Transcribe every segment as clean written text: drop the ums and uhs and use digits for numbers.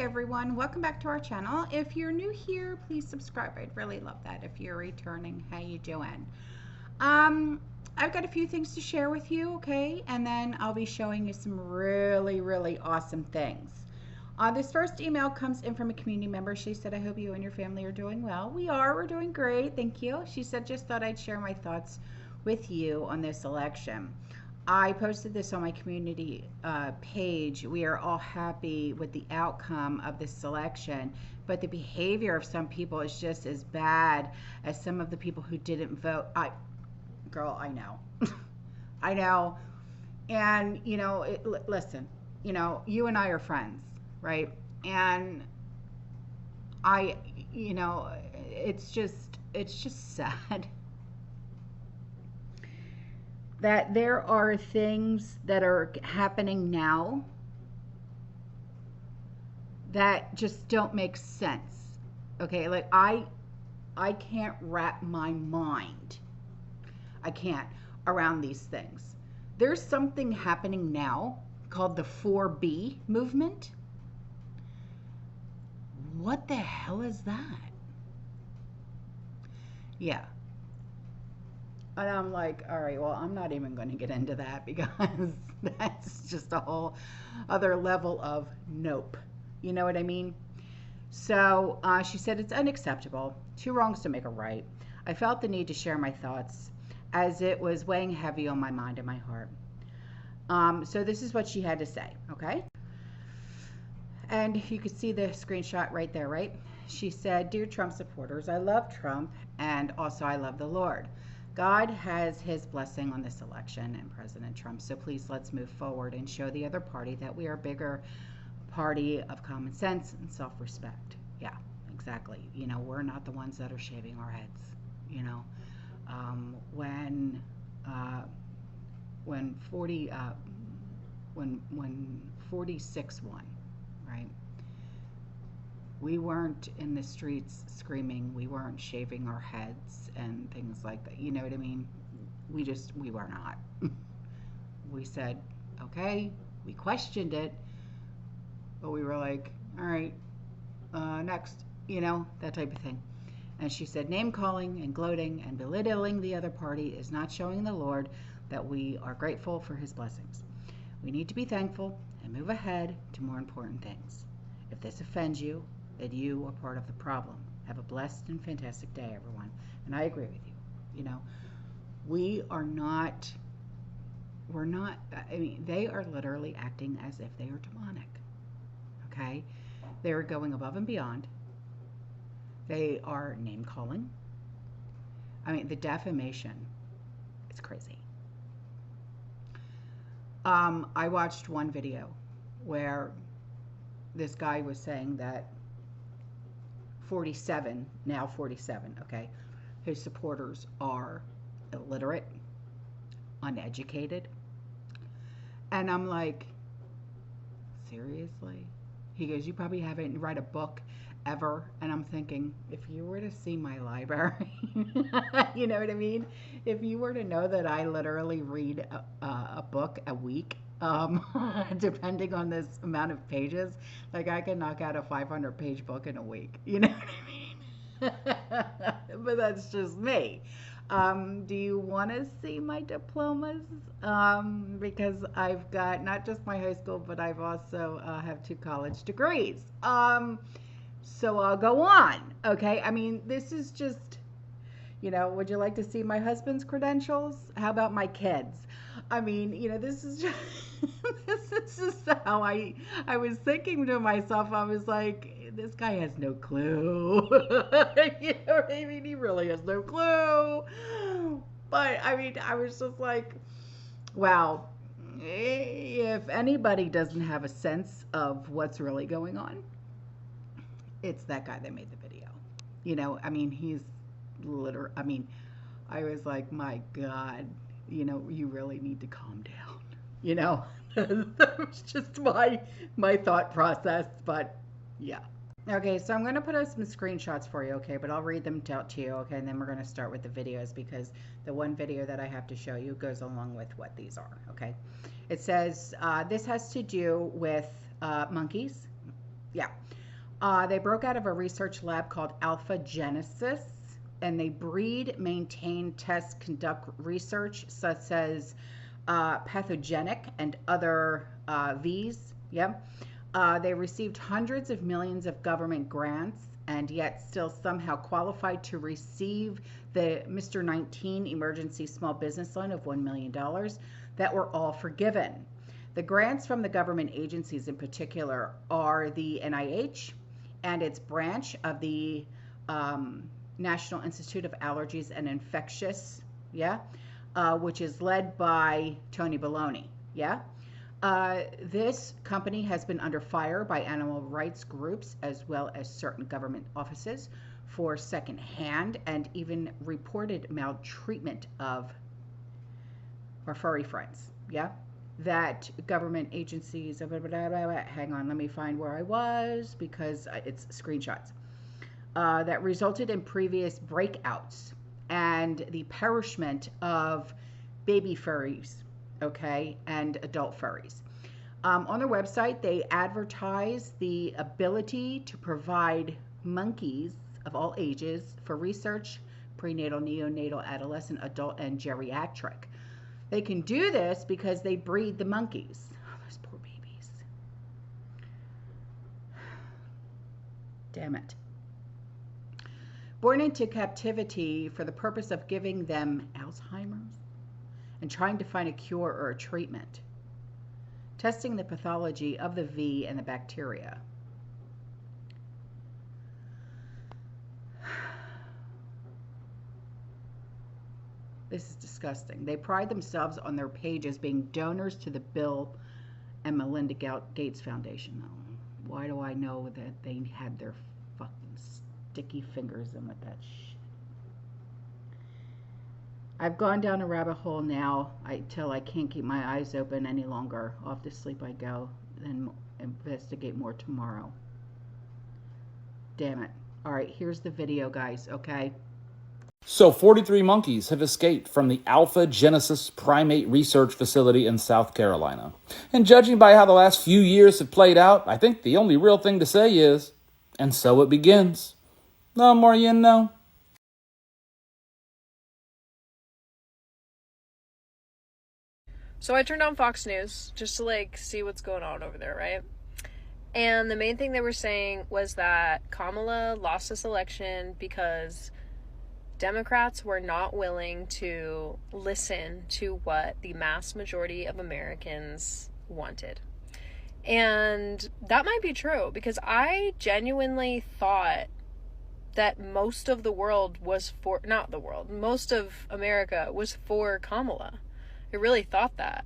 everyone, welcome back to our channel. If you're new here, please subscribe. I'd really love that. If you're returning, how you doing? I've got a few things to share with you, okay? And then I'll be showing you some really awesome things. This first email comes in from a community member. She said, I hope you and your family are doing well. We're doing great, thank you. She said, just thought I'd share my thoughts with you on this election. I posted this on my community page. We are all happy with the outcome of this election, but the behavior of some people is just as bad as some of the people who didn't vote. Girl, I know. I know. And, you know, listen, you know, you and I are friends, right? And you know, it's just sad that there are things that are happening now that just don't make sense. Okay, like I can't wrap my mind. I can't around these things. There's something happening now called the 4B movement. What the hell is that? Yeah. And I'm like, all right, well, I'm not even going to get into that because that's just a whole other level of nope. You know what I mean? So she said it's unacceptable. 2 wrongs to make a right. I felt the need to share my thoughts as it was weighing heavy on my mind and my heart. So this is what she had to say, okay? And you could see the screenshot right there, right? She said, Dear Trump supporters, I love Trump and also I love the Lord. God has his blessing on this election and President Trump, so please let's move forward and show the other party that we are a bigger party of common sense and self-respect. Yeah, exactly. You know, we're not the ones that are shaving our heads, you know. When 46 won, right? We weren't in the streets screaming. We weren't shaving our heads and things like that. You know what I mean? We were not. We said, okay, we questioned it, but we were like, all right, next, you know, that type of thing. And she said, name calling and gloating and belittling the other party is not showing the Lord that we are grateful for his blessings. We need to be thankful and move ahead to more important things. If this offends you, that you are part of the problem. Have a blessed and fantastic day, everyone. And I agree with you. You know, we're not, I mean, they are literally acting as if they are demonic. Okay? They are going above and beyond. They are name calling. I mean, the defamation is crazy. I watched one video where this guy was saying that 47, okay, his supporters are illiterate, uneducated. And I'm like, seriously? He goes, you probably haven't read a book ever. And I'm thinking, if you were to see my library, you know what I mean? If you were to know that I literally read a book a week, depending on this amount of pages, like I can knock out a 500-page book in a week. You know what I mean? But that's just me. Do you want to see my diplomas? Because I've got not just my high school, but I've also have 2 college degrees. So I'll go on. Okay. I mean, this is just, you know, would you like to see my husband's credentials? How about my kids? I mean, you know, this is just, this is just how I was thinking to myself. I was like, this guy has no clue. You know what I mean? He really has no clue. But I mean, I was just like, wow, if anybody doesn't have a sense of what's really going on, it's that guy that made the video. You know, I mean, he's literally, I mean, I was like, my God, you know, you really need to calm down. You know, that was just my thought process, but yeah. Okay, so I'm going to put up some screenshots for you, okay, but I'll read them out to you, okay, and then we're going to start with the videos because the one video that I have to show you goes along with what these are, okay. It says, this has to do with monkeys, Yeah. They broke out of a research lab called Alpha Genesis, and they breed, maintain, test, conduct research such as pathogenic and other Vs. Yeah. They received hundreds of millions of government grants and yet still somehow qualified to receive the Mr. 19 emergency small business loan of $1 million that were all forgiven. The grants from the government agencies in particular are the NIH and its branch of the National Institute of Allergies and Infectious, yeah, which is led by Tony Baloney, yeah. This company has been under fire by animal rights groups as well as certain government offices for secondhand and even reported maltreatment of our furry friends, yeah. That government agencies, hang on, let me find where I was because it's screenshots, that resulted in previous breakouts and the perishment of baby furries, okay, and adult furries. On their website, they advertise the ability to provide monkeys of all ages for research, prenatal, neonatal, adolescent, adult, and geriatric. They can do this because they breed the monkeys. Oh, those poor babies. Damn it. Born into captivity for the purpose of giving them Alzheimer's and trying to find a cure or a treatment. Testing the pathology of the V and the bacteria. This is disgusting. They pride themselves on their page as being donors to the Bill and Melinda Gates Foundation. Oh, why do I know that they had their fucking sticky fingers in with that shit? I've gone down a rabbit hole now till I can't keep my eyes open any longer. Off to sleep I go, then investigate more tomorrow. Damn it. All right, here's the video, guys, okay? So 43 monkeys have escaped from the Alpha Genesis primate research facility in South Carolina. And judging by how the last few years have played out, I think the only real thing to say is, and so it begins. No more you know. So I turned on Fox News just to see what's going on over there, right? And the main thing they were saying was that Kamala lost this election because Democrats were not willing to listen to what the mass majority of Americans wanted. And that might be true because I genuinely thought that most of the world was for, not the world, most of America was for Kamala. I really thought that.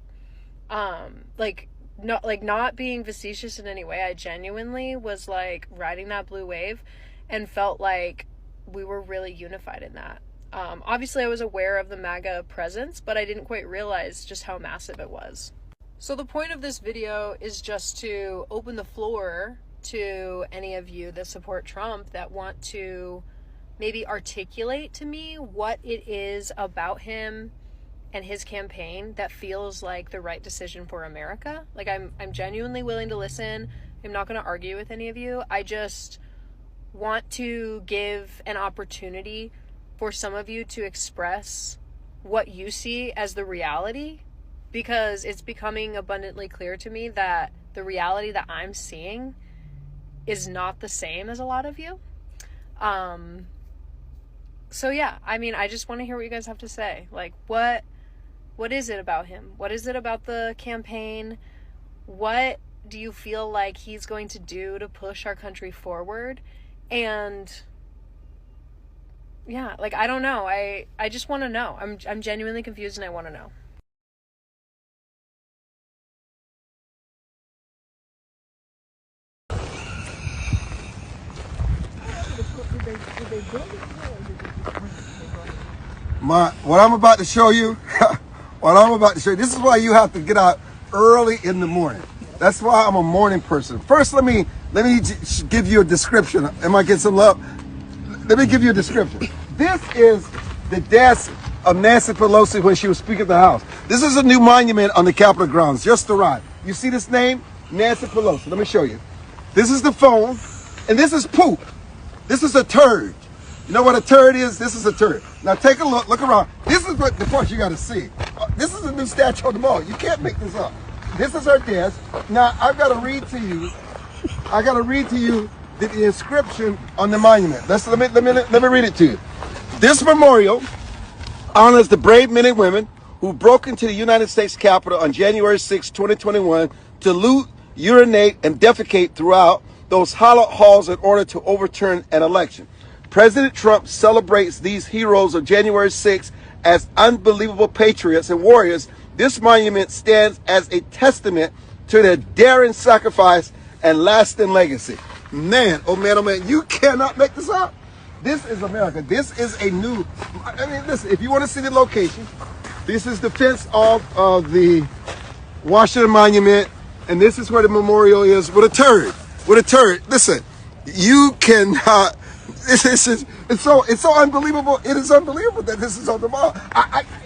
Not being facetious in any way, I genuinely was riding that blue wave and felt like we were really unified in that. Obviously I was aware of the MAGA presence, but I didn't quite realize just how massive it was. So the point of this video is just to open the floor to any of you that support Trump that want to maybe articulate to me what it is about him and his campaign that feels like the right decision for America. I'm genuinely willing to listen. I'm not going to argue with any of you. I just want to give an opportunity for some of you to express what you see as the reality, because it's becoming abundantly clear to me that the reality that I'm seeing is not the same as a lot of you. So yeah, I just want to hear what you guys have to say. What is it about him? What is it about the campaign? What do you feel like he's going to do to push our country forward? And yeah, I don't know. I just want to know. I'm genuinely confused and I want to know. What I'm about to show you, this is why you have to get out early in the morning. That's why I'm a morning person. First, let me give you a description. Am I getting some love? Let me give you a description. This is the desk of Nancy Pelosi when she was Speaker of the House. This is a new monument on the Capitol grounds, just arrived. You see this name? Nancy Pelosi. Let me show you. This is the phone, and this is poop. This is a turd. You know what a turd is? This is a turd. Now take a look around. This is what the part you got to see. This is a new statue on the mall. You can't make this up. This is her desk. Now I've got to read to you. I got to read to you the inscription on the monument. Let me read it to you. This memorial honors the brave men and women who broke into the United States Capitol on January 6, 2021 to loot, urinate, and defecate throughout those hollow halls in order to overturn an election. President Trump celebrates these heroes of January 6 as unbelievable patriots and warriors. This monument stands as a testament to their daring sacrifice and lasting legacy. Man, oh man, you cannot make this up. This is America. This is a new, I mean, listen, if you want to see the location, this is the fence of the Washington Monument, and this is where the memorial is with a turd. With a turd. Listen, you cannot, it's so unbelievable. It is unbelievable that this is on the mall.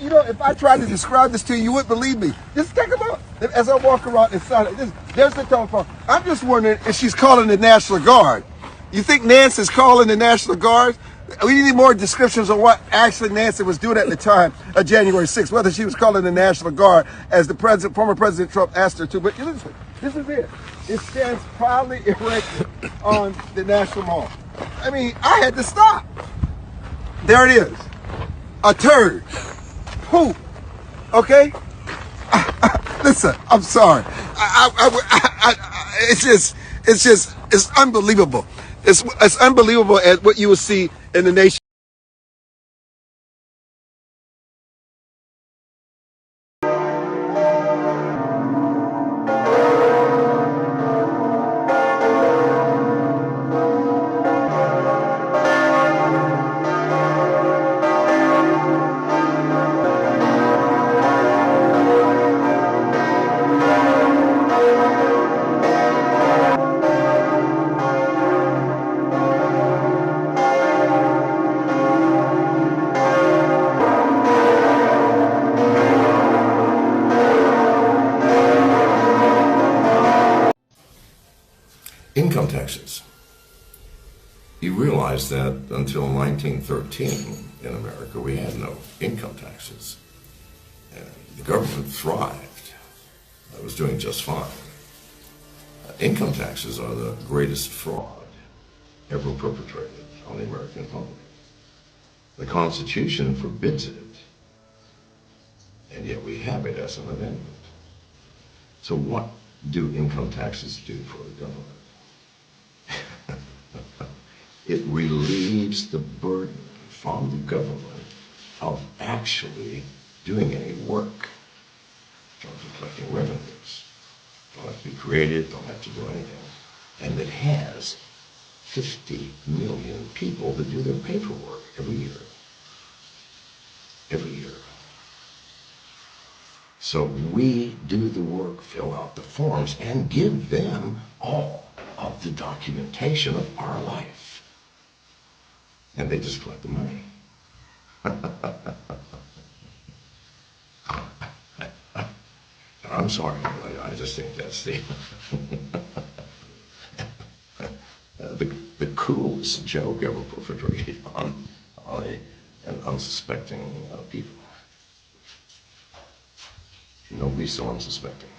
You know, if I tried to describe this to you, you wouldn't believe me. Just take a look. As I walk around inside, there's the telephone. I'm just wondering if she's calling the National Guard. You think Nancy's calling the National Guard? We need more descriptions of what actually Nancy was doing at the time of January 6th, whether she was calling the National Guard, as the former President Trump asked her to. But listen, this is it. It stands proudly erected on the National Mall. I mean, I had to stop. There it is. A turd. Poop. Okay? Listen, I'm sorry. It's unbelievable. It's unbelievable at what you will see in the nation. Income taxes. You realize that until 1913 in America, we had no income taxes. The government thrived. It was doing just fine. Income taxes are the greatest fraud ever perpetrated on the American public. The Constitution forbids it, and yet we have it as an amendment. So what do income taxes do for the government? It relieves the burden from the government of actually doing any work in terms of collecting revenues. Don't have to be creative, don't have to do anything. And it has 50 million people that do their paperwork every year. Every year. So we do the work, fill out the forms, and give them all of the documentation of our life. And they just collect the money. I'm sorry, I just think that's the coolest joke ever perpetrated on an unsuspecting people. Nobody's so unsuspecting.